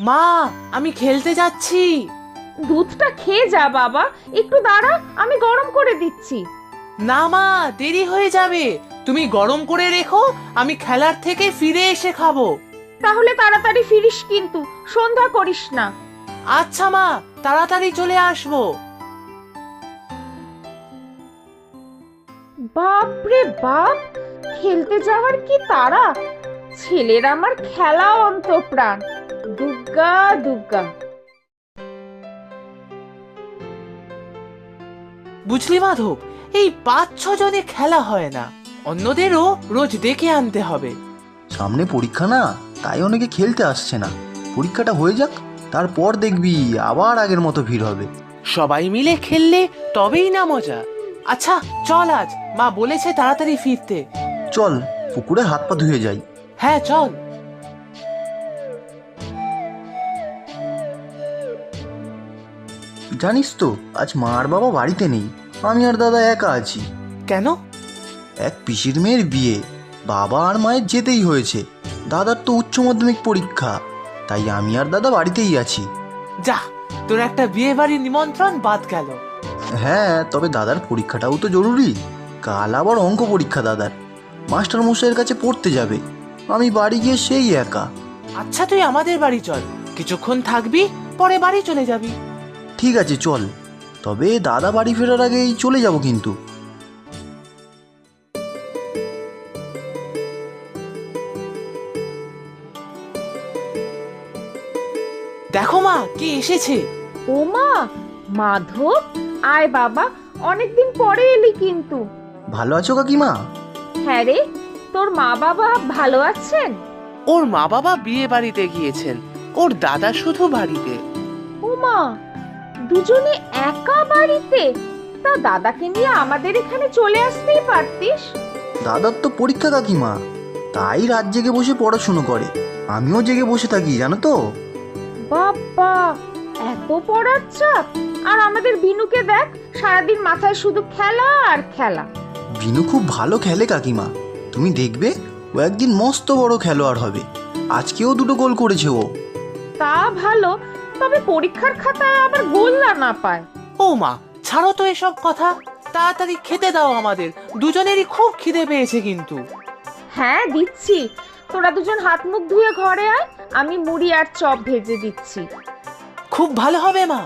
মা, আমি খেলতে যাচ্ছি। দুধটা খেয়ে যা বাবা, একটু দাঁড়া, আমি গরম করে দিচ্ছি। না মা, দেরি হয়ে যাবে। তুমি গরম করে রেখো, আমি খেলার থেকে ফিরে এসে খাবো। তাহলে তাড়াতাড়ি ফিরিস কিন্তু, সন্ধ্যা করিস না। আচ্ছা মা, তাড়াতাড়ি চলে আসবো। বাপ রে বাপ, খেলতে যাওয়ার কি তাড়া! ছেলের আমার খেলা অন্তঃপ্রাণ। দুগ্গা দুগ্গা। বুঝলি মাধব, এই 5-6 জনে খেলা হয় না, অন্যদেরও রোজ ডেকে আনতে হবে। সামনে পরীক্ষা না, তাই অনেকে খেলতে আসছে না। পরীক্ষাটা হয়ে যাক, তারপর দেখবি আবার আগের মতো ভিড় হবে। সবাই মিলে খেললে তবেই না মজা। আচ্ছা চল, আজ মা বলেছে তাড়াতাড়ি ফিরতে। চল পুকুরে হাত পা ধুয়ে যাই। হ্যাঁ চল। জানিস তো, আজ মা আর বাবা বাড়িতে নেই, আমি আর দাদা একা আছি। কেন? এক পিসির মেয়ের বিয়ে, বাবা আর মায়ের যেতেই হয়েছে। দাদার তো উচ্চ মাধ্যমিক পরীক্ষা, তাই আমি আর দাদা বাড়িতেই আছি। যা, তোর একটা বিয়ে বাড়ির নিমন্ত্রণ বাদ গেল। হ্যাঁ, তবে দাদার পরীক্ষাটাও তো জরুরি। কাল আবার অঙ্ক পরীক্ষা দাদার, মাস্টার মশাইয়ের কাছে পড়তে যাবে। আমি বাড়ি গিয়ে সেই একা। আচ্ছা তুই আমাদের বাড়ি চল, কিছুক্ষণ থাকবি, পরে বাড়ি চলে যাবি। ঠিক আছে চল, তবে দাদা বাড়ি ফেরার আগেই চলে যাব কিন্তু। দেখো মা, কে এসেছে। ও মা, মাধব, আয় বাবা, অনেকদিন পরে এলি কিন্তু। ভালো আছো কাকিমা? হ্যাঁ রে, তোর মা বাবা ভালো আছেন? ওর মা বাবা বিয়ে বাড়িতে গিয়েছেন, ওর দাদা শুধু বাড়িতে। ও মা, দুজনে একা বাড়িতে? তা দাদাকে নিয়ে আমাদের এখানে চলে আসতেই পারতিস। দাদার তো পরীক্ষা কাকিমা, তাই রাত জেগে বসে পড়াশুনো করে। আমিও জেগে বসে থাকি জানো তো। বাবা, এত পড়ার চাপ! আর আমাদের বিনুকে দেখ, সারাদিন মাথায় শুধু খেলা আর খেলা। বিনু খুব ভালো খেলে কাকিমা, তুমি দেখবে ও একদিন মস্ত বড় খেলোয়াড় হবে। আজকেও 2টো গোল করেছে ও। তা ভালো, তবে পরীক্ষার খাতায় আবার গোল্লা না পায়। ও মা, ছাড়ো তো এসব কথা, তাড়াতাড়ি খেতে দাও, আমাদের দুজনেরই খুব খিদে পেয়েছে কিন্তু। হ্যাঁ দিচ্ছি, তোরা দুজন হাত মুখ ধুয়ে ঘরে আয়, আমি মুড়ি আর চপ ভেজে দিচ্ছি। খুব ভালো হবে মা।